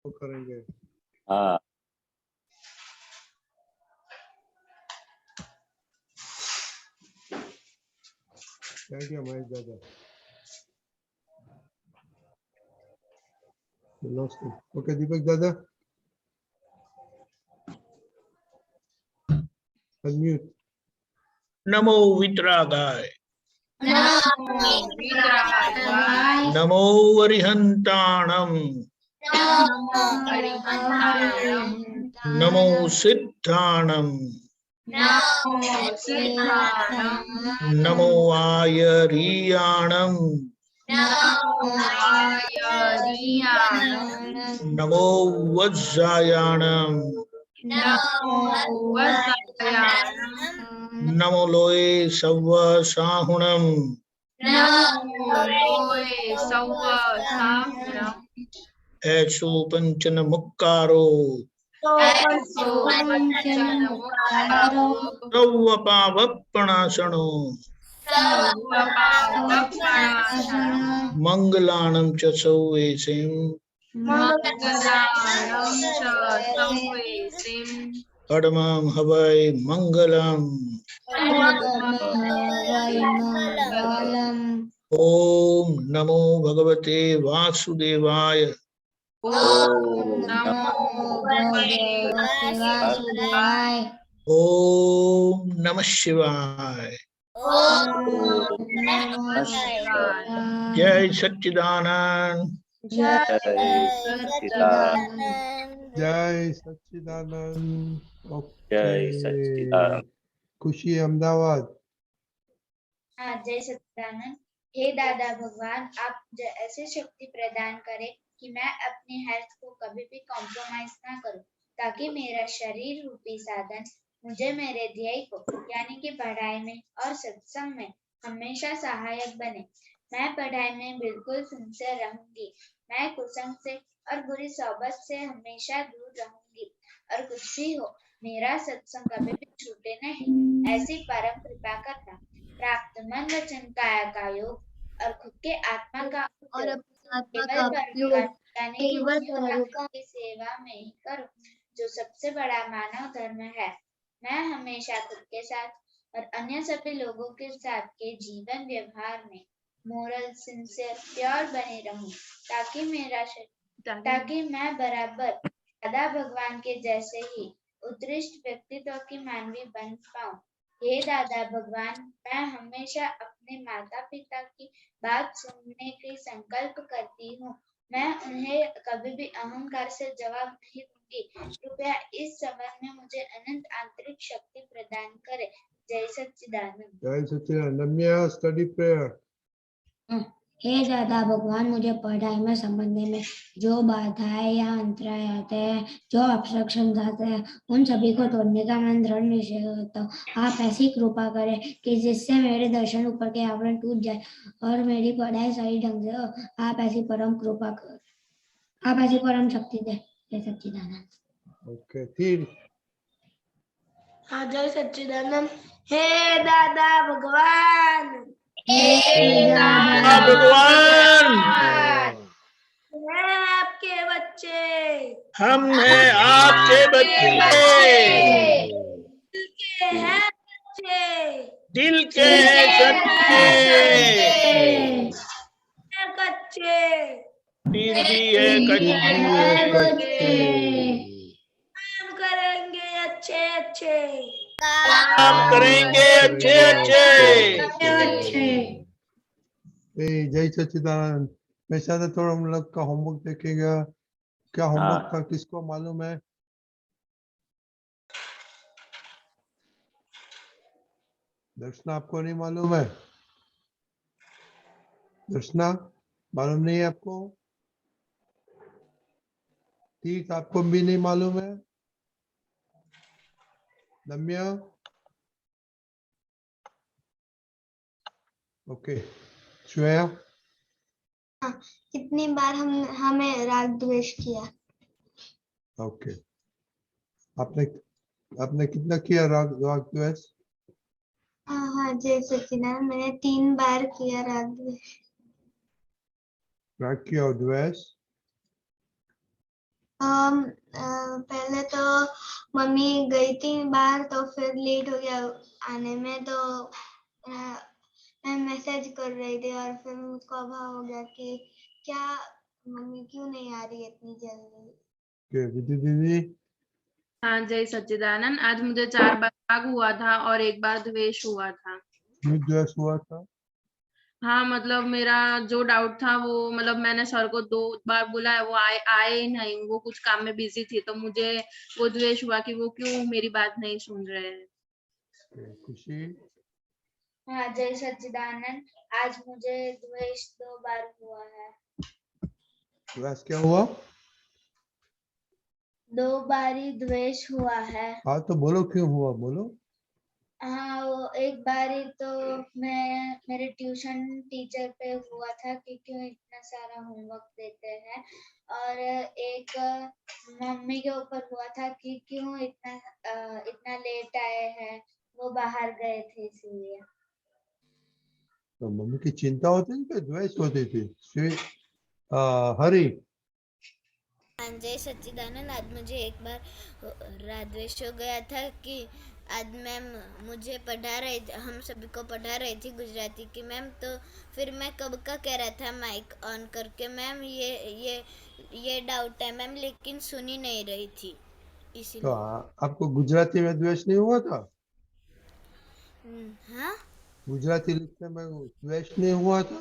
वो करेंगे। हाँ क्या महेश दादा? ओके दीपक दादा अनम्यूट। नमो वितरागाय नमो अरिहंताणम नमो सिद्धाणम नमो आयरीयाणम नमो वज्रायाणम नमो लोए सव्व साहुणम ऐसो पंचन मुक्कारो सव्व पावप्पणासनो मंगलाणं च सौवेसिं पडमां हवै मंगलम् ओम नमो भगवते वासुदेवाय ओम नमः शिवाय जय सच्चिदानंद जय सच्चिदानंद। ओके जय सच्चिदानंद। खुशी अहमदाबाद। हाँ, जय सच्चिदानंद। हे दादा भगवान, आप ऐसी शक्ति प्रदान करें कि मैं अपनी हेल्थ को कभी भी कॉम्प्रोमाइज ना करूं, ताकि मेरा शरीर रूपी साधन मुझे मेरे ध्येय को यानी कि पढ़ाई में और सत्संग में हमेशा सहायक बने। मैं पढ़ाई में बिल्कुल सिंसियर रहूंगी। मैं कुसंग से और बुरी सोबत से हमेशा दूर रहूंगी, और कुछ भी हो मेरा सत्संग कभी भी छूटे नहीं, ऐसी परम कृपा करना। प्राप्त मन वचन काया का योग और खुद के आत्मा का उपयोग केवल परोपकार यानी कि जीवों की सेवा में ही करो, जो सबसे बड़ा मानव धर्म है। मैं हमेशा खुद के साथ और अन्य सभी लोगों के साथ के जीवन व्यवहार में मोरल सिंसियर प्योर बने रहूं, ताकि मैं बराबर दादा भगवान के जैसे ही उत्कृष्ट व्यक्तित्व की मानवी बन पाऊं। हे दादा भगवान, मैं हमेशा अपने माता पिता की बात सुनने की संकल्प करती हूँ। मैं उन्हें कभी भी अहंकार से जवाब नहीं दूंगी। कृपया इस संबंध में मुझे अनंत आंतरिक शक्ति प्रदान करें। जय सच्चिदानंद। जय सच्चिदानंद। रम्या स्टडी प्रेयर। हे दादा भगवान, मुझे पढ़ाई में समझने में जो बाधाएं या अंतराय आते हैं, जो ऑब्स्ट्रक्शन आते हैं, उन सभी को तोड़ने का मैं दृढ़ निश्चय करता हूँ। आप ऐसी कृपा करें कि जिससे मेरे दर्शन ऊपर के आवरण टूट जाए और मेरी पढ़ाई सही ढंग से हो। आप ऐसी परम शक्ति दे। जय सच्चिदानंद। ओके फिर हाँ, जय सच्चिदानंद। हे दादा भगवान, भगवान मैं आपके बच्चे, हम हैं आपके बच्चे, दिल के हैं बच्चे, दिल के हैं सच्चे, हैं कच्चे, फिर भी है कच्चे, काम करेंगे अच्छे अच्छे, काम करेंगे अच्छे अच्छे। जय सच्चिदानंद। मैं शायद थोड़ा हम लोग का होमवर्क देखेगा। क्या होमवर्क हाँ। था, किसको मालूम है? दर्शना, आपको नहीं मालूम है? दर्शना, मालूम नहीं है आपको? तीर्थ, आपको भी नहीं मालूम है? रम्या, ओके। श्रेया, कितनी बार हमें राग द्वेष किया? ओके। आपने कितना किया राग द्वेष? हाँ, जय सच्चिदानंद, मैंने 3 बार किया राग द्वेष। राग किया और द्वेष? पहले तो मम्मी गई थी बाहर तो फिर लेट हो गया आने में तो मैं मैसेज कर रही थी और फिर मुझको अभाव हो गया कि क्या मम्मी क्यों नहीं आ रही इतनी जल्दी। के विधि दीदी? हाँ जय सच्चिदानंद। आज मुझे 4 बार राग हुआ था और 1 बार द्वेष हुआ था। क्यों द्वेष हुआ था? हाँ मतलब मेरा जो डाउट था वो मतलब मैंने सर को 2 बार बुलाया, वो आए नहीं, वो कुछ काम में बिजी थी, तो मुझे वो द्वेष हुआ कि वो क्यों मेरी बात नहीं सुन रहे हैं। खुशी? हाँ जय सच्चिदानंद। आज मुझे द्वेष 2 बार हुआ है। द्वेष क्या हुआ? 2 बारी द्वेष हुआ है। हाँ तो बोलो क्यों हुआ, बोलो। हाँ वो एक बारी तो मैं मेरे ट्यूशन टीचर पे हुआ था कि क्यों इतना सारा होमवर्क देते हैं, और एक मम्मी के ऊपर हुआ था कि क्यों इतना लेट आए हैं, वो बाहर गए थे इसलिए। तो मम्मी की चिंता होती थी कि द्वेष होती थी? हरी? हाँ जय सच्चिदानंद। आज मुझे एक बार राद्वेष हो गया था कि आज मैम मुझे पढ़ा रहे, हम सभी को पढ़ा रही थी गुजराती की मैम, तो फिर मैं कब का कह रहा था माइक ऑन करके मैम ये डाउट है मैम, लेकिन सुनी नहीं रही थी तो इसीलिए। आपको गुजराती में द्वेष नहीं हुआ था? हाँ गुजराती लिखने में द्वेष नहीं हुआ था?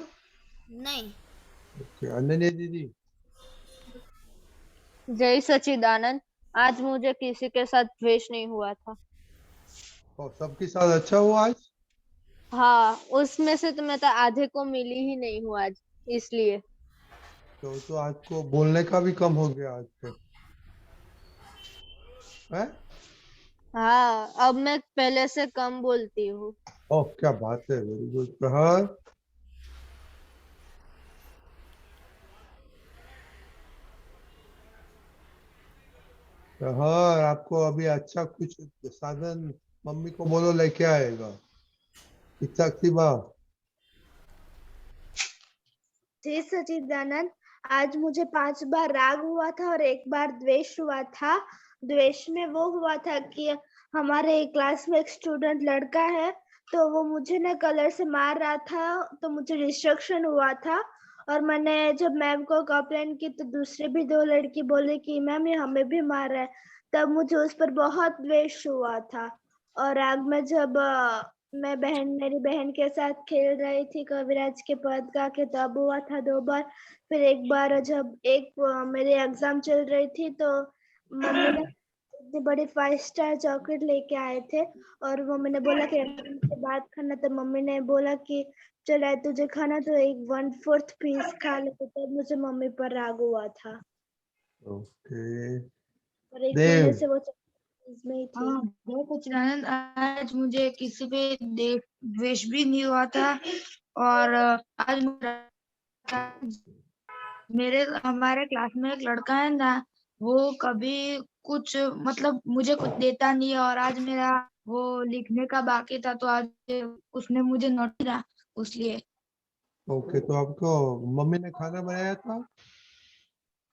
नहीं। अनन्या दीदी? जय सच्चिदानंद। आज मुझे किसी के साथ द्वेष नहीं हुआ था। और सबके साथ अच्छा हुआ आज? हाँ उसमें से तो मैं तो आधे को मिली ही नहीं हूँ आज, इसलिए। तो आज को बोलने का भी कम हो गया आज से, है? हाँ अब मैं पहले से कम बोलती हूँ। ओह क्या बात है, वेरी गुड। प्रहर? प्रहर आपको अभी अच्छा कुछ साधन मम्मी को बोलो लेके आएगा। इच्छा जय सच्चिदानंद। आज मुझे 5 बार राग हुआ था और 1 बार द्वेष हुआ था। द्वेष में वो हुआ था कि हमारे क्लास में एक स्टूडेंट लड़का है, तो वो मुझे ना कलर से मार रहा था, तो मुझे डिस्ट्रक्शन हुआ था, और मैंने जब मैम को कंप्लेन की तो दूसरे भी 2 लड़की बोले कि मैम ये हमें भी मार रहा है, तब मुझे उस पर बहुत द्वेष हुआ था। और राग में जब मैं मेरी बहन के साथ खेल रही थी कविराज के पद का के तब हुआ था 2 बार। फिर एक बार जब मेरी एग्जाम चल रही थी तो मम्मी ने इतनी बड़ी 5 स्टार चॉकलेट लेके आए थे, और वो मैंने बोला कि एग्जाम के बाद खाना, तो मम्मी ने बोला कि चल तुझे खाना तो एक 1/4 पीस खा ले, तो तब मुझे मम्मी पर राग हुआ था। ओके। और 1 देव? महीने से वो में ही थी। हाँ जय सच्चिदानंद। आज मुझे किसी पे द्वेष भी नहीं हुआ था, और आज हमारे क्लास में एक लड़का है ना, वो कभी कुछ मतलब मुझे कुछ देता नहीं है, और आज मेरा वो लिखने का बाकी था तो आज उसने मुझे नोट दिया उसलिए। ओके, तो आपको मम्मी ने खाना बनाया था?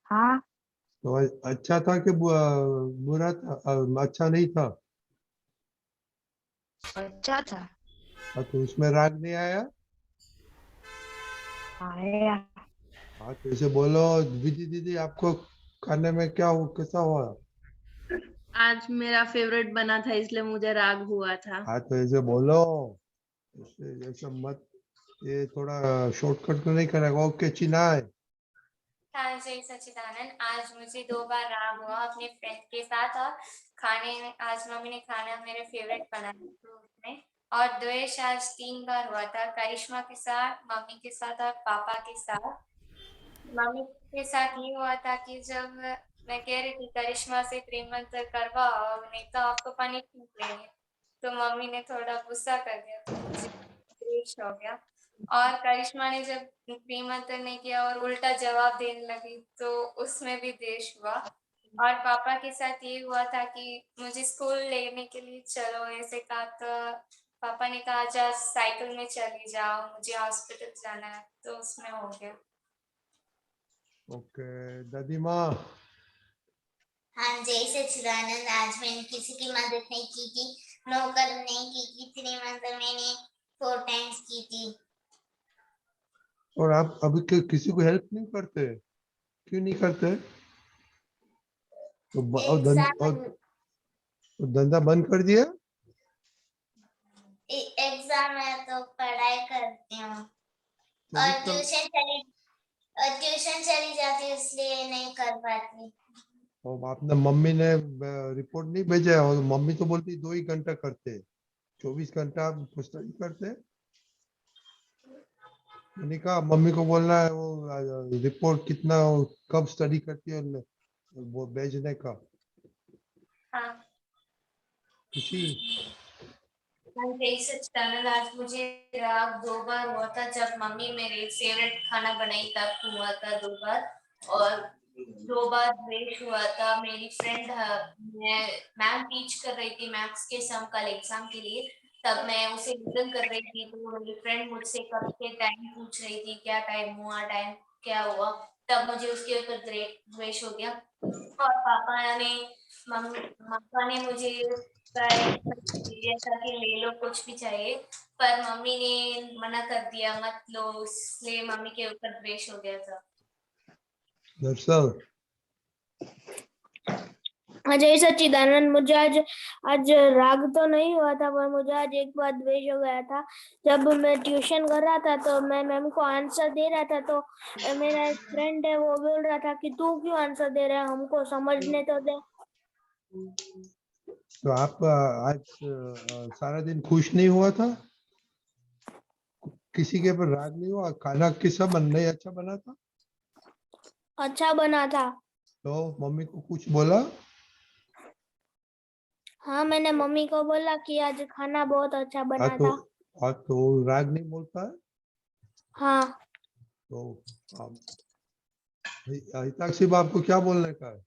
हाँ तो अच्छा था कि बुरा था? अच्छा नहीं था? अच्छा था। तो उसमें राग नहीं आया? आया। हाँ तो इसे बोलो। विधि दीदी आपको खाने में क्या कैसा हुआ? आज मेरा फेवरेट बना था इसलिए मुझे राग हुआ था। हाँ तो ऐसे बोलो, ऐसा मत, ये थोड़ा शॉर्टकट तो नहीं करेगा। ओके चिनाय? हाँ जय सच्चिदानंद। आज मुझे 2 बार राग हुआ अपने फ्रेंड के साथ, और खाने में आज मम्मी ने खाना मेरे फेवरेट बनाया तो उसमें। और द्वेष आज 3 बार हुआ था, करिश्मा के साथ, मम्मी के साथ और पापा के साथ। मम्मी के साथ ये हुआ था कि जब मैं कह रही थी करिश्मा से प्रेम मंत्र करवाओ नहीं तो आपको पनिशमेंट देंगे, तो मम्मी ने थोड़ा गुस्सा कर दिया, तो मुझे द्वेष हो गया। और करिश्मा ने जब प्रेम मंत्र नहीं किया और उल्टा जवाब देने लगी तो उसमें भी द्वेष हुआ। और पापा के साथ ये हुआ था कि मुझे स्कूल लेने के लिए चलो ऐसे कहा, तो पापा ने कहा जा साइकिल में चली जाओ, मुझे हॉस्पिटल जाना है, तो उसमें हो गया। ओके। दादी माँ? जय सच्चिदानंद। आज मैंने किसी की मदद नहीं की थी, नौकर नहीं की थी, इतनी मदद मैंने 4 टाइम्स की थी। और आप अभी किसी को हेल्प नहीं करते? क्यों नहीं करते? तो धंधा बंद कर दिया? एग्जाम है तो पढ़ाई करती हूँ और ट्यूशन चली जाती है, इसलिए नहीं कर पाती। और आपने मम्मी ने रिपोर्ट नहीं भेजा है? और मम्मी तो बोलती 2 ही घंटा करते, 24 घंटा आप स्टडी करते। मैंने कहा मम्मी को बोलना है वो रिपोर्ट कितना कब स्टडी करती है वो भेजने का। हाँ। खुशी जय सच्चिदानंद। आज मुझे राग 2 बार हुआ था, जब मम्मी मेरे फेवरेट खाना बनाई तब हुआ था 2 बार, और 2 बार द्वेष हुआ था। मेरी फ्रेंड मैम टीच कर रही थी मैथ्स के सम कल एग्जाम के लिए, तब मैं उसे रिटर्न कर रही थी, तो मेरी फ्रेंड मुझसे कब के टाइम पूछ रही थी, क्या टाइम हुआ, टाइम क्या हुआ, तब मुझे उसके ऊपर द्वेष हो गया। और पापा ने मुझे ऐसा कि ले लो कुछ भी चाहिए, पर मम्मी ने मना कर दिया मत लो, इसलिए मम्मी के ऊपर द्वेष हो गया था। दरअसल जय सच्चिदानंद। मुझे आज राग तो नहीं हुआ था, पर मुझे आज एक बार द्वेष हो गया था। जब मैं ट्यूशन कर रहा था तो मैं मैम को आंसर दे रहा था, तो मेरा एक फ्रेंड है वो बोल रहा था कि तू क्यों आंसर दे रहा है, हमको समझने तो दे। तो आप आज सारा दिन खुश नहीं हुआ था? किसी के ऊपर राग नहीं हुआ? खाना किसा नहीं अच्छा बना था? अच्छा बना था। तो मम्मी को कुछ बोला? हाँ, मैंने मम्मी को बोला कि आज खाना बहुत अच्छा बना था। तो राग नहीं बोलता है? हाँ। तो हिताक्षी बाप को क्या बोलने का है?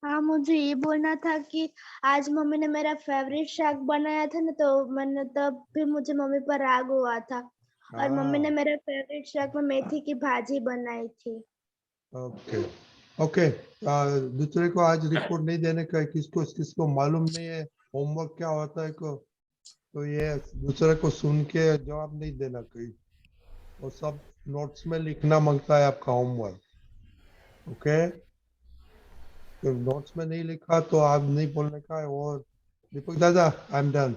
हाँ, मुझे ये बोलना था कि आज मम्मी ने मेरा फेवरेट शाक बनाया था ना, तो मैंने तब भी मुझे मम्मी पर राग हुआ था। और मम्मी ने मेरा फेवरेट शाक में मेथी की भाजी बनाई थी। ओके। दूसरे को आज रिपोर्ट नहीं देने का है, किसको मालूम नहीं है होमवर्क क्या होता है को, तो ये दूसरे को सुन के जवाब नहीं देना कहीं, वो सब नोट्स में लिखना मांगता है आपका होमवर्क। ओके, तो नोट्स में नहीं लिखा तो आप नहीं बोलने का है। और दीपक दादा, आई एम डन।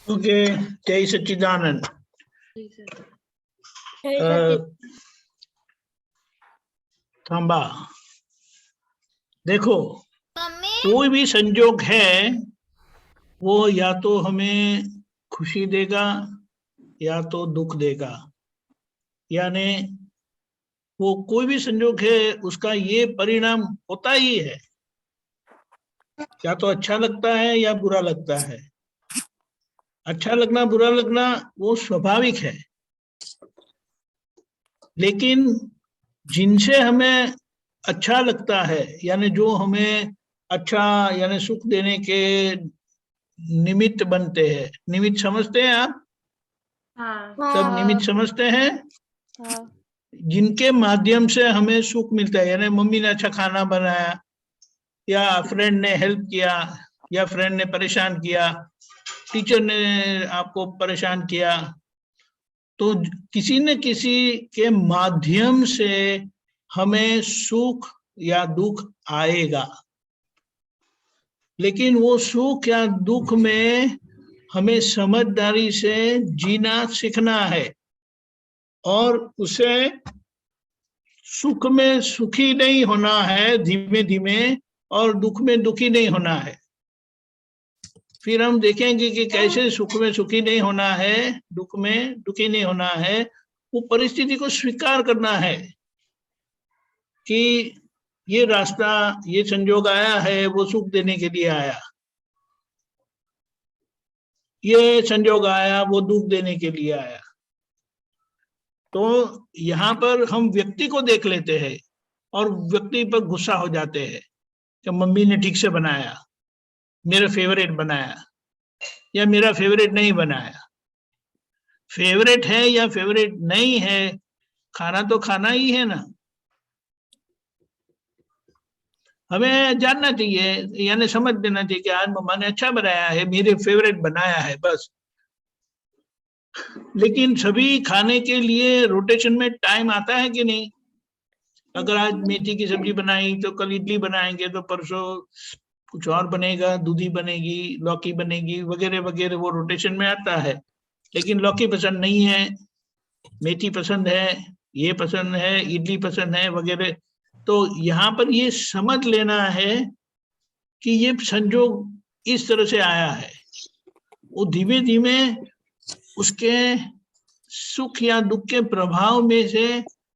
ओके, जय सच्चिदानंद। थांबा, देखो कोई भी संजोग है वो या तो हमें खुशी देगा या तो दुख देगा, यानी वो कोई भी संजोग है उसका ये परिणाम होता ही है, या तो अच्छा लगता है या बुरा लगता है। अच्छा लगना बुरा लगना वो स्वाभाविक है, लेकिन जिनसे हमें अच्छा लगता है, यानी जो हमें अच्छा यानी सुख देने के निमित्त बनते हैं, निमित्त समझते हैं आप? हाँ। सब निमित्त समझते हैं। हाँ। जिनके माध्यम से हमें सुख मिलता है, यानी मम्मी ने अच्छा खाना बनाया, या फ्रेंड ने हेल्प किया, या फ्रेंड ने परेशान किया, टीचर ने आपको परेशान किया, तो किसी न किसी के माध्यम से हमें सुख या दुख आएगा। लेकिन वो सुख या दुख में हमें समझदारी से जीना सीखना है, और उसे सुख में सुखी नहीं होना है धीमे धीमे, और दुख में दुखी नहीं होना है। फिर हम देखेंगे कि कैसे सुख में सुखी नहीं होना है, दुख में दुखी नहीं होना है। वो परिस्थिति को स्वीकार करना है कि ये रास्ता, ये संजोग आया है वो सुख देने के लिए आया, ये संजोग आया वो दुख देने के लिए आया। तो यहाँ पर हम व्यक्ति को देख लेते हैं और व्यक्ति पर गुस्सा हो जाते हैं कि मम्मी ने ठीक से बनाया, मेरा फेवरेट बनाया, या मेरा फेवरेट नहीं बनाया। फेवरेट है या फेवरेट नहीं है, खाना तो खाना ही है ना। हमें जानना चाहिए, यानी समझ देना चाहिए कि आज मम्मा ने अच्छा बनाया है, मेरे फेवरेट बनाया है, बस। लेकिन सभी खाने के लिए रोटेशन में टाइम आता है कि नहीं? अगर आज मेथी की सब्जी बनाई तो कल इडली बनाएंगे, तो परसों कुछ और बनेगा, दूधी बनेगी, लौकी बनेगी, वगैरह वगैरह, वो रोटेशन में आता है। लेकिन लौकी पसंद नहीं है, मेथी पसंद है, ये पसंद है, इडली पसंद है, वगैरह। तो यहाँ पर ये समझ लेना है कि ये संजोग इस तरह से आया है। वो धीमे धीमे उसके सुख या दुख के प्रभाव में से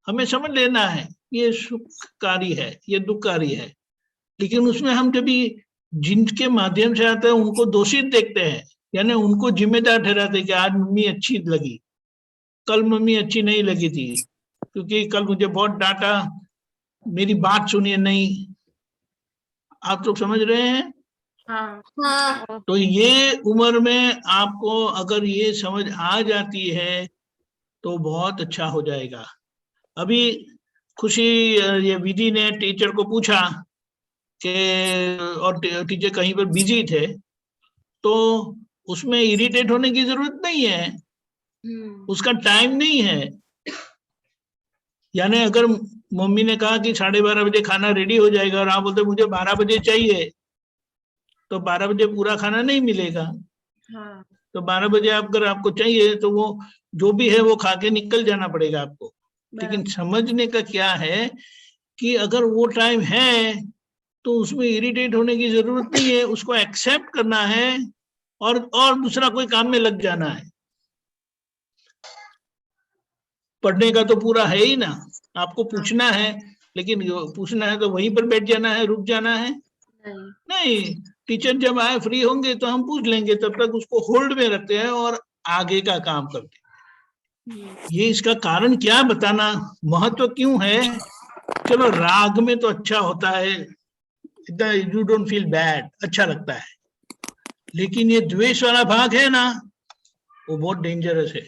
हमें समझ लेना है, ये सुखकारी है, ये दुखकारी है। लेकिन उसमें हम जब जिनके माध्यम से आते हैं उनको दोषित देखते हैं, यानी उनको जिम्मेदार ठहराते हैं कि आज मम्मी अच्छी लगी, कल मम्मी अच्छी नहीं लगी थी, क्योंकि कल मुझे बहुत डांटा, मेरी बात सुनिए नहीं। आप लोग समझ रहे हैं? हाँ। तो ये उम्र में आपको अगर ये समझ आ जाती है तो बहुत अच्छा हो जाएगा। अभी खुशी, ये विधि ने टीचर को पूछा कि, और टीचर कहीं पर बिजी थे, तो उसमें इरिटेट होने की जरूरत नहीं है, उसका टाइम नहीं है। यानी अगर मम्मी ने कहा कि 12:30 बजे खाना रेडी हो जाएगा और आप बोलते मुझे 12 बजे चाहिए, तो 12 बजे पूरा खाना नहीं मिलेगा। हाँ। तो 12 बजे अगर आपको चाहिए तो वो जो भी है वो खा के निकल जाना पड़ेगा आपको। लेकिन समझने का क्या है कि अगर वो टाइम है तो उसमें इरिटेट होने की जरूरत नहीं है, उसको एक्सेप्ट करना है और दूसरा कोई काम में लग जाना है। पढ़ने का तो पूरा है ही ना, आपको पूछना है, लेकिन पूछना है तो वहीं पर बैठ जाना है, रुक जाना है? नहीं, टीचर जब आए फ्री होंगे तो हम पूछ लेंगे, तब तक उसको होल्ड में रखते हैं और आगे का काम करते हैं। ये इसका कारण क्या बताना, महत्व क्यों है? चलो राग में तो अच्छा होता है, यू डोंट फील बैड, अच्छा लगता है। लेकिन ये द्वेष वाला भाग है ना, वो बहुत डेंजरस है।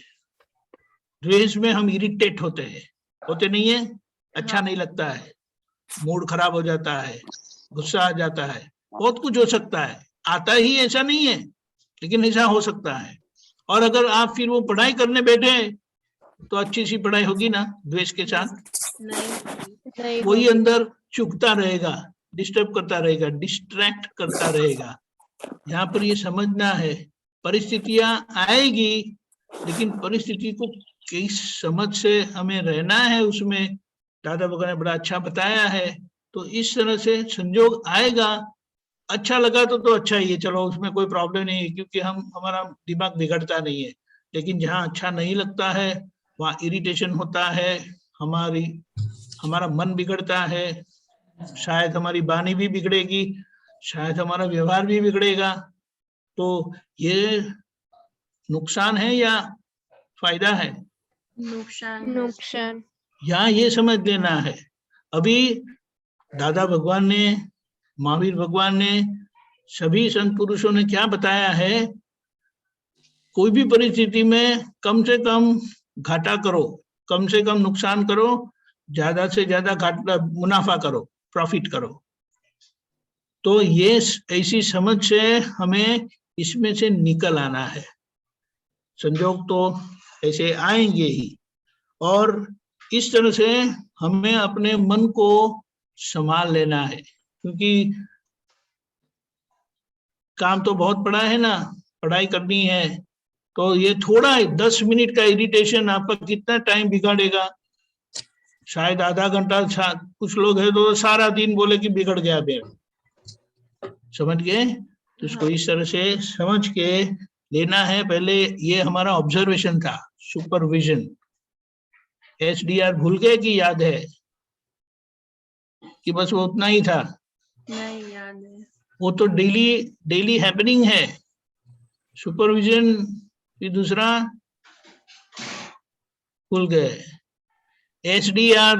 द्वेष में हम इरिटेट होते हैं, होते नहीं है? अच्छा नहीं लगता है, मूड खराब हो जाता है, गुस्सा आ जाता है, बहुत कुछ हो सकता है। आता ही ऐसा नहीं है, लेकिन ऐसा हो सकता है। और अगर आप फिर वो पढ़ाई करने बैठे तो अच्छी सी पढ़ाई होगी ना द्वेष के साथ? नहीं वही होगी। अंदर चुभता रहेगा, डिस्टर्ब करता रहेगा, डिस्ट्रैक्ट करता रहेगा। यहाँ पर ये समझना है, परिस्थितियां आएगी, लेकिन परिस्थिति को किस समझ से हमें रहना है, उसमें दादा भगवान ने बड़ा अच्छा बताया है। तो इस तरह से संजोग आएगा, अच्छा लगा तो अच्छा ही है, चलो उसमें कोई प्रॉब्लम नहीं है, क्योंकि हमारा दिमाग बिगड़ता नहीं है। लेकिन जहाँ अच्छा नहीं लगता है वहाँ इरिटेशन होता है, हमारा मन बिगड़ता है, शायद हमारी वाणी भी बिगड़ेगी, शायद हमारा व्यवहार भी बिगड़ेगा। तो ये नुकसान है या फायदा है? नुकसान। यहाँ ये समझ लेना है। अभी दादा भगवान ने, महावीर भगवान ने, सभी संत पुरुषों ने क्या बताया है? कोई भी परिस्थिति में कम से कम घाटा करो, कम से कम नुकसान करो, ज्यादा से ज्यादा घाटा मुनाफा करो, प्रॉफिट करो। तो ये ऐसी समझ से हमें इसमें से निकल आना है। संजोग तो ऐसे आएंगे ही, और इस तरह से हमें अपने मन को संभाल लेना है, क्योंकि काम तो बहुत बड़ा है ना, पढ़ाई करनी है। तो ये थोड़ा 10 मिनट का इरिटेशन आपका कितना टाइम बिगाड़ेगा? शायद आधा घंटा, कुछ लोग हैं तो सारा दिन बोले कि बिगड़ गया मेरा। समझ गए? तो इसको इस तरह से समझ के लेना है। पहले ये हमारा ऑब्जर्वेशन था, सुपरविजन। SDR भूल गए कि याद है कि बस वो उतना ही था? नहीं याद है। वो तो डेली हैपनिंग है। सुपरविजन फिर दूसरा भूल गए। SDR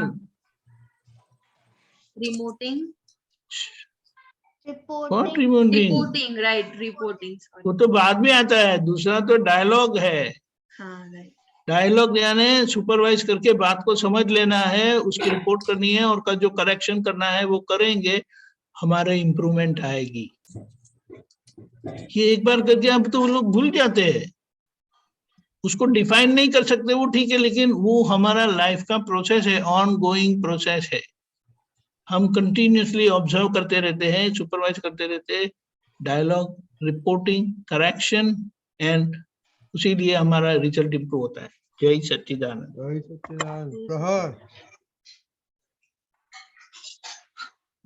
remoting, reporting, right, reporting. वो तो बाद में आता है। दूसरा तो डायलॉग है। हाँ, राइट। डायलॉग यानी सुपरवाइज करके बात को समझ लेना है, उसकी रिपोर्ट करनी है, और जो करेक्शन करना है वो करेंगे। हमारे इम्प्रूवमेंट आएगी। ये एक बार करके अब तो वो लोग भूल जाते हैं, उसको डिफाइन नहीं कर सकते वो ठीक है, लेकिन वो हमारा लाइफ का प्रोसेस है, ऑन गोइंग प्रोसेस है। हम कंटिन्यूसली ऑब्जर्व करते रहते हैं, सुपरवाइज करते रहते हैं, डायलॉग, रिपोर्टिंग, करेक्शन, एंड उसी लिए हमारा रिजल्ट इंप्रूव होता है। जय सच्चिदानंद। जय सच्चिदानंद। प्रहर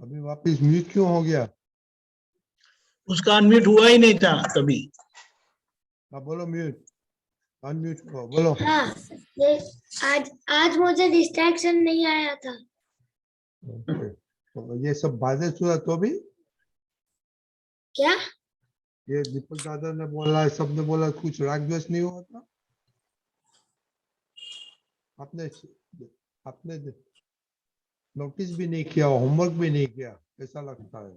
अभी वापिस म्यूट क्यों हो गया? उसका अनम्यूट हुआ ही नहीं था तभी। हाँ बोलो, म्यूट अनम्यूट करो, बोलो। हाँ, आज मुझे डिस्ट्रैक्शन नहीं आया था। ओके, तो ये सब बातें सुना तो भी क्या? ये दीपक दादा ने बोला, सबने बोला, कुछ राग द्वेष नहीं हुआ था? आपने आपने नोटिस भी नहीं किया, होमवर्क भी नहीं किया, ऐसा लगता है।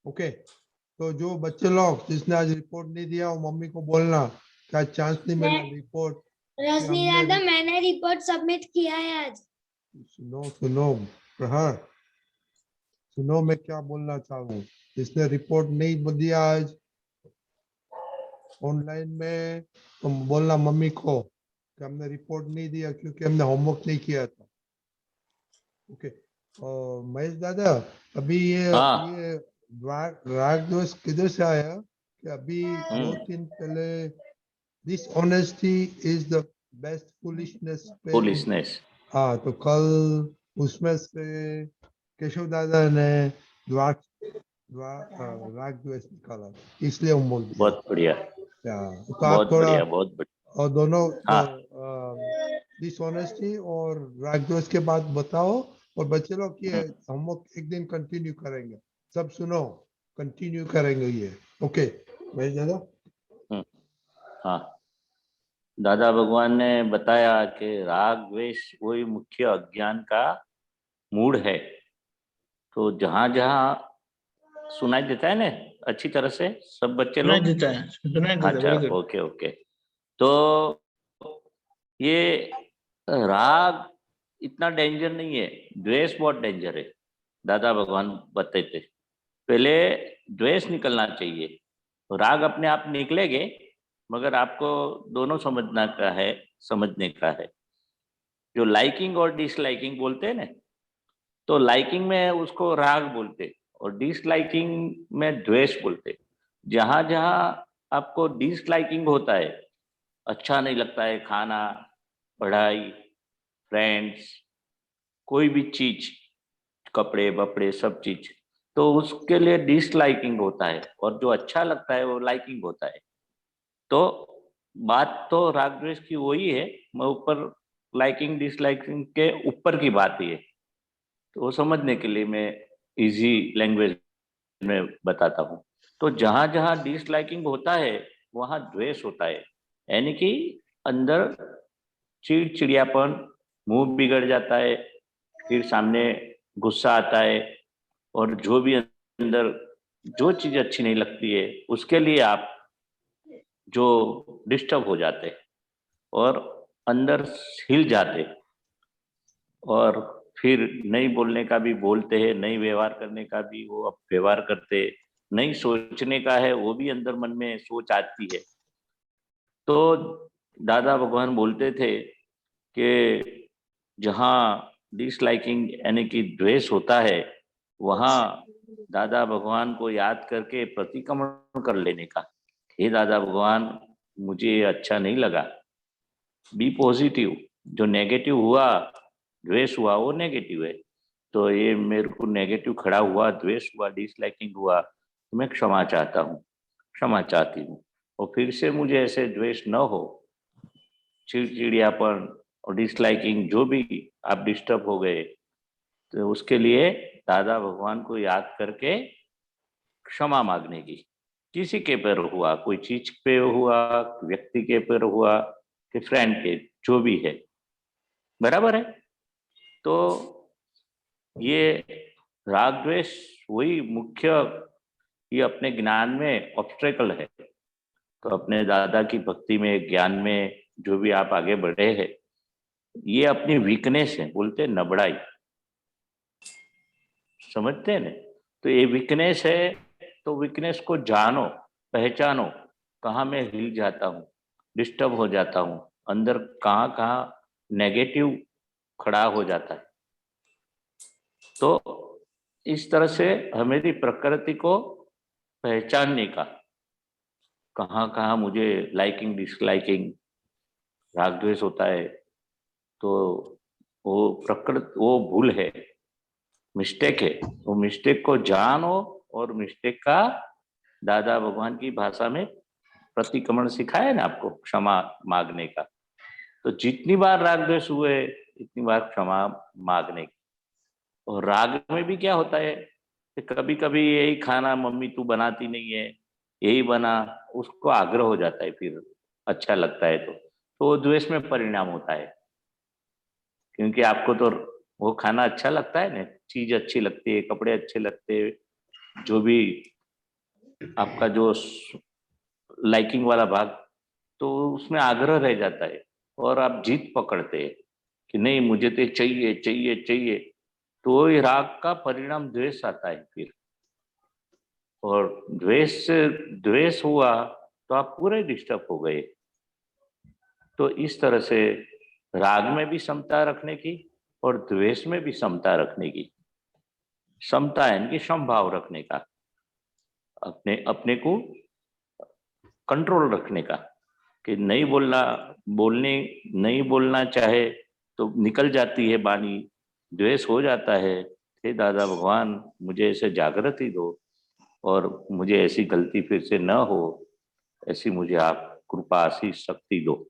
ओके, तो जो बच्चे लोग जिसने आज रिपोर्ट नहीं दिया वो मम्मी को बोलना क्या चांस नहीं मिला रिपोर्ट। रश्मि दादा, मैंने रिपोर्ट सबमिट किया है आज। सुनो सुनो प्रहर, सुनो मैं क्या बोलना चाहूँ। जिसने रिपोर्ट नहीं दिया आज ऑनलाइन में, तो बोलना मम्मी को कि हमने रिपोर्ट नहीं दिया क्योंकि हमने होमवर्क नहीं किया था। ओके, और महेश दादा अभी ये राग दोष किधर से आया कि अभी 2 दिन पहले dishonesty is the best foolishness पे। फूलिशनेस। हाँ, तो कल उसमें से केशव दादा ने राग द्वेष निकाला, इसलिए हम बोल दिया। बहुत बढ़िया, तो आप थोड़ा बहुत बढ़िया। और दोनों हाँ। डिसऑनेस्टी और राग द्वेष के बाद बताओ, और बच्चे लोग ये होमवर्क एक दिन कंटिन्यू करेंगे, सब सुनो, कंटिन्यू करेंगे ये। ओके भाई दादा। हाँ, दादा भगवान ने बताया कि राग द्वेष वही मुख्य अज्ञान का मूड है। तो जहां जहां सुनाई देता है ना अच्छी तरह से, सब बच्चे लोग सुनाई देता है। अच्छा, ओके ओके। तो ये राग इतना डेंजर नहीं है, द्वेष बहुत डेंजर है। दादा भगवान बताते थे पहले द्वेष निकलना चाहिए, राग अपने आप निकलेंगे, मगर आपको दोनों समझने का है। जो लाइकिंग और डिसलाइकिंग बोलते हैं ना, तो लाइकिंग में उसको राग बोलते और डिसलाइकिंग में द्वेष बोलते। जहां जहां आपको डिसलाइकिंग होता है, अच्छा नहीं लगता है, खाना, पढ़ाई, फ्रेंड्स, कोई भी चीज, कपड़े बपड़े सब चीज, तो उसके लिए डिसलाइकिंग होता है, और जो अच्छा लगता है वो लाइकिंग होता है। तो बात तो राग द्वेष की वही है, मैं ऊपर लाइकिंग डिसलाइकिंग के ऊपर की बात ही है। तो वो समझने के लिए मैं इजी लैंग्वेज में बताता हूँ। तो जहां जहां डिसलाइकिंग होता है वहां द्वेष होता है, यानी कि अंदर चिड़चिड़ियापन, मुंह बिगड़ जाता है, फिर सामने गुस्सा आता है, और जो भी अंदर जो चीज अच्छी नहीं लगती है उसके लिए आप जो डिस्टर्ब हो जाते और अंदर हिल जाते, और फिर नहीं बोलने का भी बोलते हैं, नहीं व्यवहार करने का भी वो अब व्यवहार करते, नहीं सोचने का है वो भी अंदर मन में सोच आती है। तो दादा भगवान बोलते थे कि जहाँ डिसलाइकिंग यानी कि द्वेष होता है, वहाँ दादा भगवान को याद करके प्रतिक्रमण कर लेने का। हे दादा भगवान, मुझे अच्छा नहीं लगा, बी पॉजिटिव। जो नेगेटिव हुआ, द्वेष हुआ, वो नेगेटिव है, तो ये मेरे को नेगेटिव खड़ा हुआ, द्वेष हुआ, डिसलाइकिंग हुआ, तो मैं क्षमा चाहता हूँ, क्षमा चाहती हूँ, और फिर से मुझे ऐसे द्वेष न हो, चिड़चिड़ियापन और डिसलाइकिंग जो भी आप डिस्टर्ब हो गए, तो उसके लिए दादा भगवान को याद करके क्षमा मांगने की। किसी के पर हुआ, कोई चीज पे हुआ, व्यक्ति के पर हुआ, कि फ्रेंड के, जो भी है, बराबर है। तो ये राग द्वेष वही मुख्य, ये अपने ज्ञान में ऑब्स्टेकल है। तो अपने दादा की भक्ति में, ज्ञान में जो भी आप आगे बढ़े हैं, ये अपनी वीकनेस है, बोलते हैं नबड़ाई, समझते हैं ना। तो ये वीकनेस है, तो वीकनेस को जानो, पहचानो, कहाँ मैं हिल जाता हूँ, डिस्टर्ब हो जाता हूँ, अंदर कहाँ कहाँ नेगेटिव खड़ा हो जाता है। तो इस तरह से हमारी प्रकृति को पहचानने का, कहाँ कहाँ मुझे लाइकिंग डिसलाइकिंग राग द्वेष होता है, तो वो भूल है, मिस्टेक है। वो मिस्टेक को जानो और मिस्टेक का दादा भगवान की भाषा में प्रतिक्रमण सिखाया ना आपको, क्षमा मांगने का। तो जितनी बार राग द्वेष हुए इतनी बार क्षमा मांगने की। और राग में भी क्या होता है कि कभी कभी यही खाना मम्मी तू बनाती नहीं है, यही बना, उसको आग्रह हो जाता है, फिर अच्छा लगता है तो वो द्वेष में परिणाम होता है। क्योंकि आपको तो वो खाना अच्छा लगता है ना, चीज अच्छी लगती है, कपड़े अच्छे लगते हैं, जो भी आपका जो लाइकिंग वाला भाग, तो उसमें आग्रह रह जाता है और आप जीत पकड़ते हैं कि नहीं मुझे तो चाहिए चाहिए चाहिए। तो ये राग का परिणाम द्वेष आता है फिर, और द्वेष से द्वेष हुआ तो आप पूरे डिस्टर्ब हो गए। तो इस तरह से राग में भी समता रखने की और द्वेष में भी समता रखने की, समता यानी कि समभाव रखने का, अपने अपने को कंट्रोल रखने का, कि नहीं बोलना चाहे तो निकल जाती है वाणी, द्वेष हो जाता है। हे दादा भगवान मुझे ऐसे जागृति दो और मुझे ऐसी गलती फिर से न हो, ऐसी मुझे आप कृपा आशीष शक्ति दो।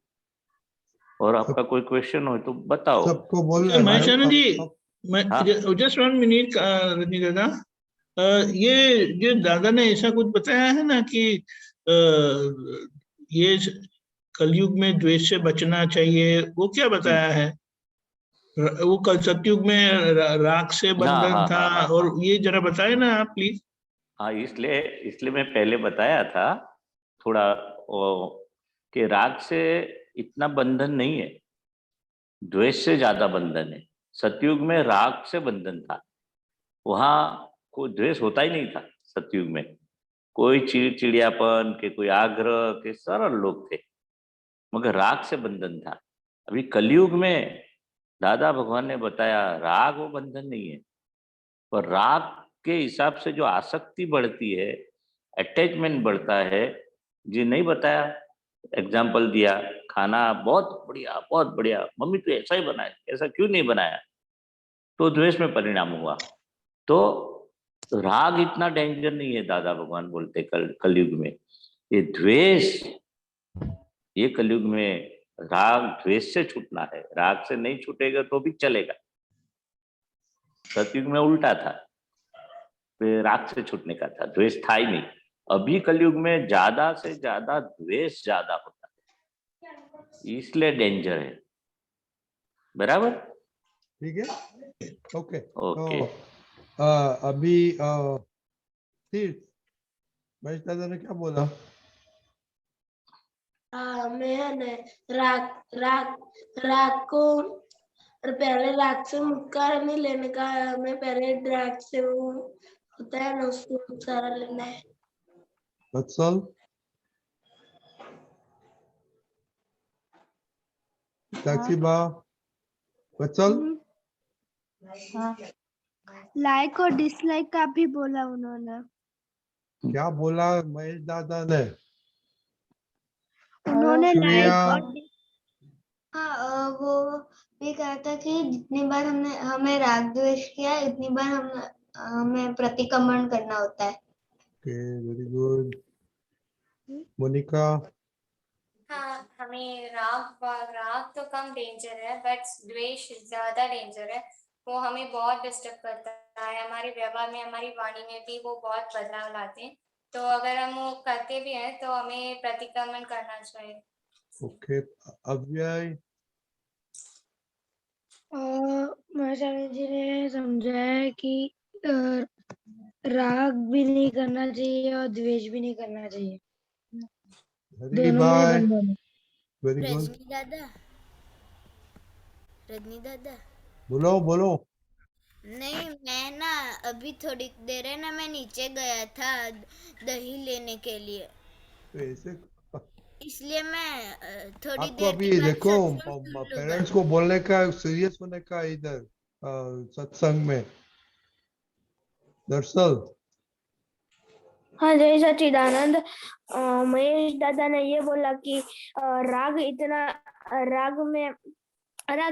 और आपका कोई क्वेश्चन हो तो बताओ। सबको बोलना है महेशानंद जी, हाँ। जस्ट 1 मिनट रजनी दादा, ये दादा ने ऐसा कुछ बताया है ना कि ये कलयुग में द्वेष से बचना चाहिए, वो क्या बताया है? वो कल सतयुग में राग से बंधन हाँ, था, हाँ, हाँ, और ये जरा बताए ना आप प्लीज। हाँ, इसलिए मैं पहले बताया था थोड़ा कि राग से इतना बंधन नहीं है, द्वेष से ज्यादा बंधन है। सतयुग में राग से बंधन था, वहां कोई द्वेष होता ही नहीं था। सतयुग में कोई चिड़चिड़ियापन के, कोई आग्रह के, सरल लोग थे, मगर राग से बंधन था। अभी कलयुग में दादा भगवान ने बताया राग वो बंधन नहीं है, पर राग के हिसाब से जो आसक्ति बढ़ती है, अटैचमेंट बढ़ता है, जी नहीं बताया, एग्जाम्पल दिया, खाना बहुत बढ़िया मम्मी तो ऐसा ही बनाया, ऐसा क्यों नहीं बनाया, तो द्वेष में परिणाम हुआ। तो राग इतना डेंजर नहीं है, दादा भगवान बोलते कलयुग में। ये द्वेष, ये कलयुग में राग द्वेष से छूटना है, राग से नहीं छूटेगा तो भी चलेगा। सतयुग में उल्टा था, राग से छूटने का था, द्वेष था ही नहीं। अभी कलयुग में ज्यादा से ज्यादा द्वेष ज्यादा होता है, इसलिए डेंजर है। बराबर, ठीक है, ओके। ओके। तो अभी तीर्थ, महेश दादा ने क्या बोला? मैंने राग राग राग को पहले राग से मुक्कार नहीं लेने का, हमें पहले राग से वो होता है ना उसको सारा लेना है। वत्सल, साक्षी बा, वत्सल, लाइक और डिसलाइक का भी बोला उन्होंने। क्या बोला महेश दादा ने? उन्होंने प्रिया, लाइक और हाँ, वो भी कहा था कि जितनी बार हमें राग द्वेष किया उतनी बार हमें प्रतिक्रमण करना होता है। Okay, very good. मोनिका, हाँ, हमें राग तो कम डेंजर है, बट द्वेष ज्यादा डेंजर है। वो हमें बहुत डिस्टर्ब करता है, हमारे व्यवहार में, हमारी वाणी में भी वो बहुत बदलाव लाते हैं। तो अगर हम वो करते भी हैं तो हमें प्रतिक्रमण करना चाहिए। ओके। अव्यय, महाचार्य जी ने समझाया कि राग भी नहीं करना चाहिए और द्वेष भी नहीं करना चाहिए, हरी दोनों में भाई, बंधन है। Very good. रजनी दादा बोलो बोलो। नहीं, मैं ना अभी थोड़ी देर है ना, मैं नीचे गया था दही लेने के लिए, तो ऐसे इसलिए मैं थोड़ी आपको देर अभी के बाद देखो सत्संग सुन लूंगा। पेरेंट्स को बोलने का, सीरियस होने का इधर सत्संग में। दरअसल हाँ, जय सच्चिदानंद। महेश दादा ने ये बोला कि राग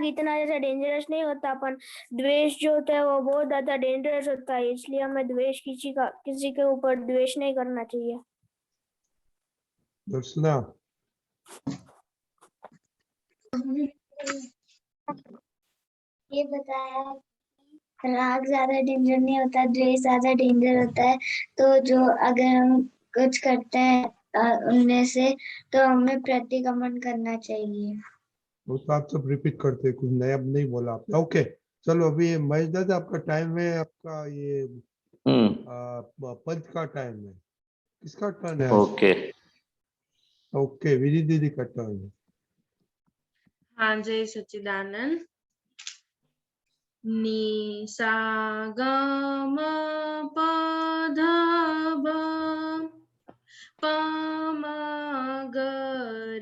इतना ज्यादा डेंजरस नहीं होता, पर द्वेष जो होता है वो बहुत ज्यादा डेंजरस होता है, इसलिए हमें किसी के ऊपर द्वेष नहीं करना चाहिए। दर्शना ये बताया राग ज्यादा डेंजर नहीं होता, द्वेष ज्यादा डेंजर होता है। तो जो अगर हम कुछ करते हैं उनमें से, तो हमें प्रतिक्रमण करना चाहिए। वो तो आप सब रिपीट करते हैं, कुछ नया नहीं बोला आपने। ओके चलो, अभी महेश दादा आपका टाइम है, आपका ये पंच का टाइम है। किसका टर्न है आज? ओके। ओके, विधि दीदी का टर्न है। हाँ, जय सच्चिदानंद। नि सा ग म प ध ब प म ग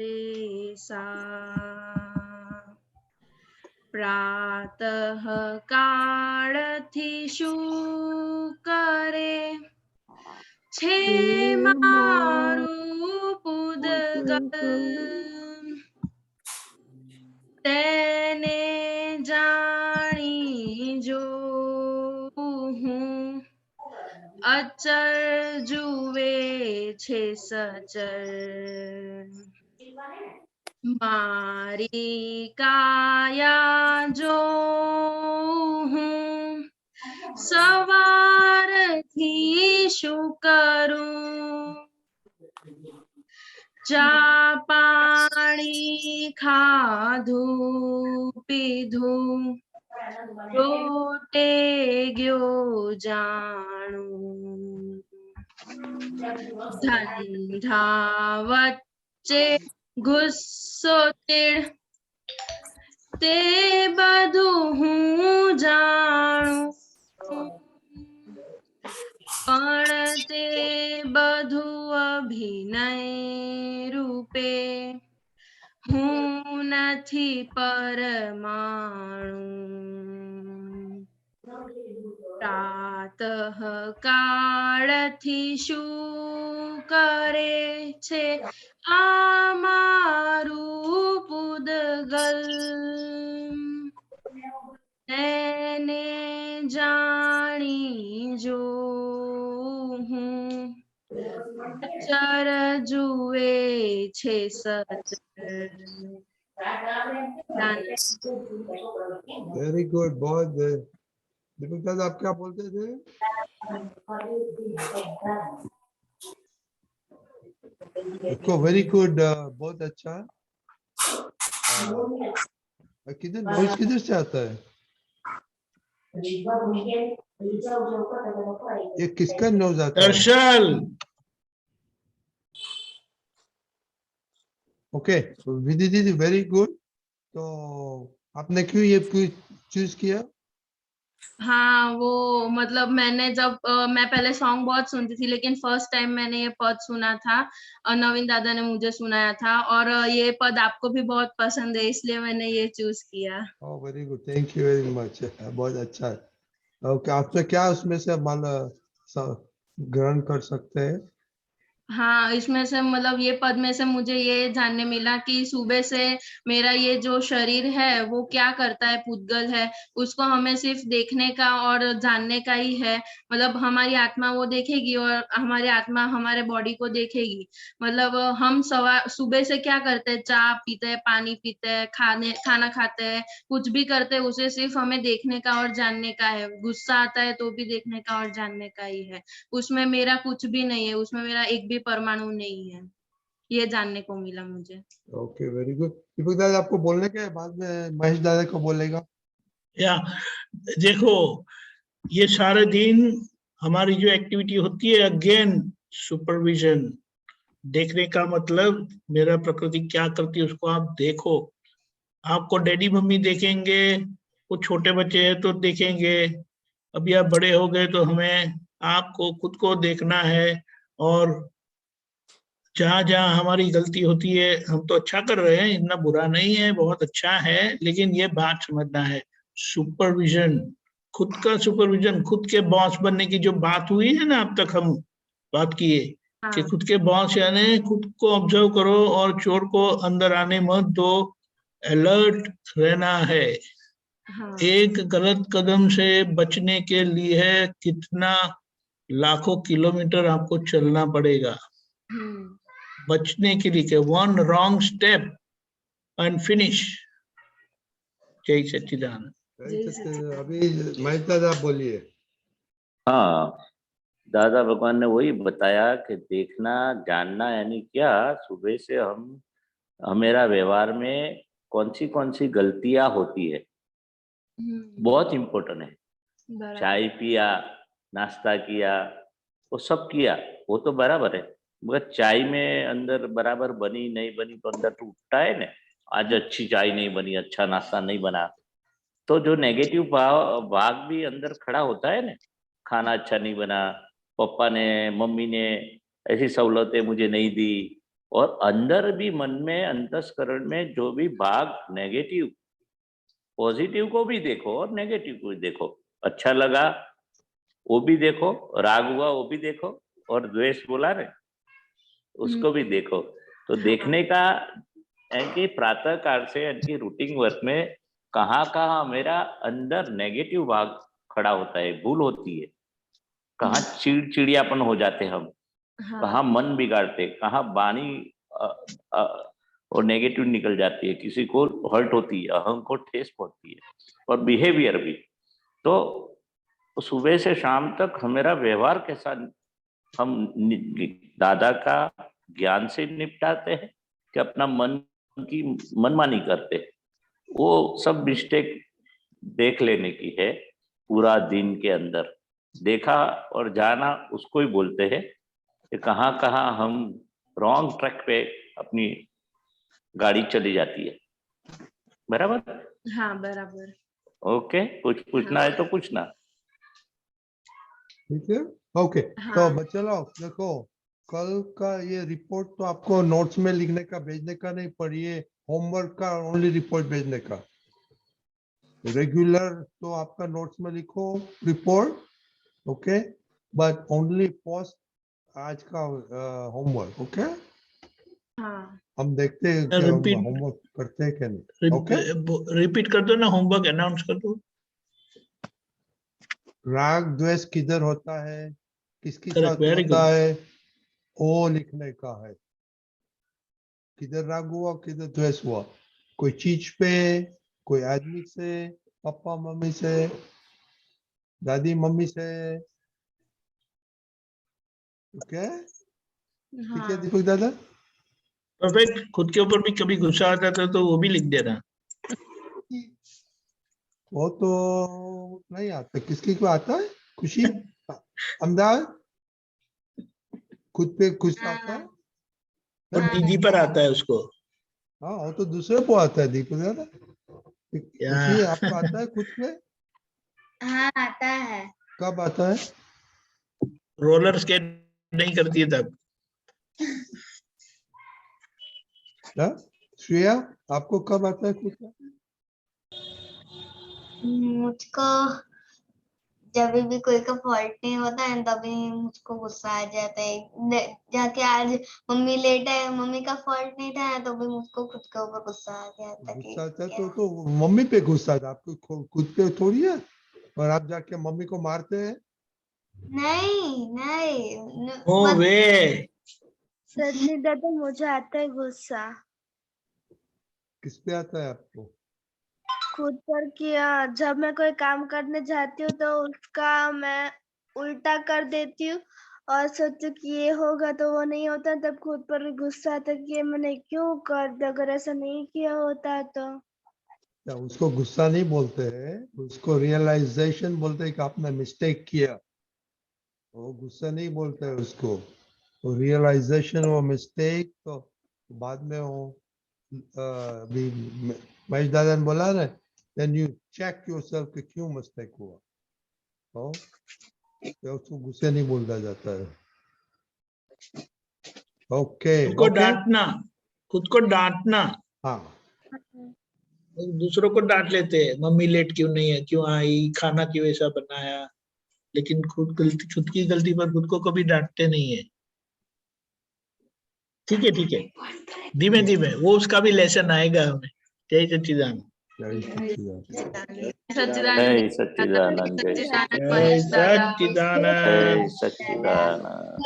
रे सा। प्रातः काळथी શું કરે છે મારું પૂદગલ, તેને જાણી જો હું અચર જુએ છે સચર। મારી કાયા જો હું સવારથી શું કરું, ચા પાણી ખાધું પીધું, રોટે ગયો જાણું, ધંધા વચ્ચે ગુસ્સો તીડ તે બધું હું જાણું, પણ તે બધું અભિનય રૂપે, હું નથી પરમાણુ। પ્રાતઃ કાળથી શું કરે છે આ મારું પૂદગલ, તેને જાણી જો હું અચર જુએ છે સચર। वेरी गुड, बहुत दीपक दादा आप क्या बोलते थे? देखो वेरी गुड, बहुत अच्छा। किधर नॉइज किधर से आता है? ये किसका नॉइज आता है? दर्शन ओके, विधि दीदी वेरी गुड। तो आपने क्यों ये चूज किया? हाँ, वो मतलब मैंने जब मैं पहले सॉन्ग बहुत सुनती थी, लेकिन फर्स्ट टाइम मैंने ये पद सुना था और नवीन दादा ने मुझे सुनाया था, और ये पद आपको भी बहुत पसंद है, इसलिए मैंने ये चूज किया। Oh very good, thank you very much, बहुत अच्छा है। ओके, आपसे क्या उसमें से मान ग्रहण कर सकते हैं? हाँ, इसमें से मतलब ये पद में से मुझे ये जानने मिला कि सुबह से मेरा ये जो शरीर है वो क्या करता है, पूदगल है, उसको हमें सिर्फ देखने का और जानने का ही है। मतलब हमारी आत्मा वो देखेगी और हमारी आत्मा हमारे बॉडी को देखेगी। मतलब हम सुबह से क्या करते हैं, चाय पीते हैं, पानी पीते हैं, खाना खाते हैं, कुछ भी करते हैं, उसे सिर्फ हमें देखने का और जानने का है। गुस्सा आता है तो भी देखने का और जानने का ही है। उसमें मेरा कुछ भी नहीं है, उसमें मेरा एक भी परमाणु नहीं है, ये जानने को मिला मुझे। Okay very good. दीपक दादा आपको बोलने के बाद में महेश दादा को बोलेगा। या देखो, ये सारे दिन हमारी जो एक्टिविटी होती है, अगेन सुपरविजन, देखने का मतलब मेरा प्रकृति क्या करती है उसको आप देखो। आपको डैडी मम्मी देखेंगे, वो छोटे बच्चे हैं तो देखेंगे, अभी आप बड़े हो गए तो हमें आपको खुद को देखना है, और जहाँ जहाँ हमारी गलती होती है, हम तो अच्छा कर रहे हैं, इतना बुरा नहीं है, बहुत अच्छा है, लेकिन ये बात समझना है, सुपरविजन, खुद का सुपरविजन, खुद के बॉस बनने की जो बात हुई है ना, अब तक हम बात किए कि हाँ खुद के बॉस यानी खुद को ऑब्जर्व करो और चोर को अंदर आने मत दो, अलर्ट रहना है। हाँ एक गलत कदम से बचने के लिए कितना लाखों किलोमीटर आपको चलना पड़ेगा हम्म बचने के लिए, one wrong step and finish. जय सच्चिदानंद। जय सच्चिदानंद। अभी महेश दादा आप बोलिए। हाँ, दादा भगवान ने वही बताया कि देखना जानना यानी क्या, सुबह से हम हमारा व्यवहार में कौन सी गलतियां होती है, बहुत इम्पोर्टेंट है। बराबर। चाय पिया, नाश्ता किया, वो सब किया, वो तो बराबर है, मगर चाय में अंदर बराबर बनी नहीं बनी तो अंदर तो उठता है ना। आज अच्छी चाय नहीं बनी, अच्छा नाश्ता नहीं बना, तो जो नेगेटिव भाग भी अंदर खड़ा होता है ना। खाना अच्छा नहीं बना, पापा ने मम्मी ने ऐसी सहूलतें मुझे नहीं दी, और अंदर भी मन में अंतस्करण में जो भी भाग नेगेटिव, पॉजिटिव को भी देखो और नेगेटिव को भी देखो। अच्छा लगा वो भी देखो, राग हुआ वो भी देखो, और द्वेष बोला ना उसको भी देखो। तो हाँ देखने का इनकी प्रातः काल से इनकी रूटीन वर्क में कहाँ कहाँ मेरा अंदर नेगेटिव भाग खड़ा होता है, भूल होती है, कहाँ चिड़चिड़ियापन हो जाते हम, हाँ कहाँ मन बिगाड़ते, कहाँ वाणी अ, अ, और नेगेटिव निकल जाती है, किसी को हर्ट होती है, अहम को ठेस पहुंचती है, और बिहेवियर भी। तो सुबह से शाम तक हमारा व्यवहार कैसा, हम दादा का ज्ञान से निपटाते हैं कि अपना मन की मनमानी करते हैं, वो सब मिस्टेक देख लेने की है। पूरा दिन के अंदर देखा और जाना उसको ही बोलते हैं कि कहाँ कहाँ हम रॉन्ग ट्रैक पे अपनी गाड़ी चली जाती है। बराबर। हाँ बराबर। ओके, कुछ पूछना है तो पूछना। ठीक है, ओके। तो हाँ बच्चे लोग देखो, कल का ये रिपोर्ट तो आपको नोट्स में लिखने का भेजने का नहीं, पर ये होमवर्क का ओनली रिपोर्ट भेजने का। रेगुलर तो आपका नोट्स में लिखो report, okay, but only post आज का होमवर्क, ओके। हाँ हम देखते हैं कि हम रिपीट होमवर्क करते हैं क्या नहीं, ओके। रिपीट कर दो ना, होमवर्क अनाउंस कर दो। राग द्वेष किधर होता है, किसके करेक्ट, साथ वेरी होता गुड। है, वो लिखने का है। किधर राग हुआ, किधर द्वेष हुआ, कोई चीज पे, कोई आदमी से, पापा मम्मी से, दादी मम्मी से, ओके। ठीक है हाँ दीपक दादा। परफेक्ट। खुद के ऊपर भी कभी गुस्सा आता था तो वो भी लिख देना। वो तो नहीं आता, किसकी को आता है, खुशी अहमदाबाद, खुद पे गुस्सा आता है। और दीदी पर आता है उसको। हाँ, वो तो दूसरे को आता है दीपक दादा। खुशी या आपको आता है खुद पे, हाँ आता है। कब आता है? रोलर स्केट नहीं करती है तब। हाँ? श्रेया, आपको कब आता है खुद का? मुझको जब भी कोई का फॉल्ट नहीं होता है तभी मुझको गुस्सा आ जाता है। जाके आज मम्मी लेट है, मम्मी का फॉल्ट नहीं था तो भी मुझको खुद के ऊपर गुस्सा आ जाता कि गुस्सा आता है तो मम्मी पे गुस्सा आता है, आपको खुद पे थोड़ी है। और आप जाके मम्मी को मारते हैं? नहीं नहीं नो बस वे। सजनी दादा मुझे आता है गुस्सा किस पे आता है आपको? खुद पर किया। जब मैं कोई काम करने जाती हूँ तो उसका मैं उल्टा कर देती हूँ और सोचती हूँ कि ये होगा तो वो नहीं होता, तब खुद पर गुस्सा आता है कि ये मैंने क्यों कर दिया, अगर ऐसा नहीं किया होता तो। या उसको गुस्सा नहीं बोलते हैं, उसको रियलाइजेशन बोलते हैं कि आपने मिस्टेक किया। वो गुस्सा नहीं बोलते हैं उसको, वो रियलाइजेशन, वो मिस्टेक तो बाद में वो अभी महेश दादा ने बोला ना, देन यू चेक योरसेल्फ कि क्यों मिस्टेक हुआ, तो उसको गुस्से नहीं बोलता जाता है। ओके खुद को ओके डांटना, खुद को डांटना। हाँ दूसरों को डांट लेते हैं, मम्मी लेट क्यों नहीं है, क्यों आई, खाना क्यों ऐसा बनाया, लेकिन खुद की गलती पर खुद को कभी डांटते नहीं है। ठीक है ठीक है, धीमे धीमे वो उसका भी लेसन आएगा हमें। जय सच्चिदानंद। जय सच्चिदानंद। सच्चिदानंद जय सच्चिदानंद, जय जय दादा। सच्चिदानंद। सच्चिदानंद।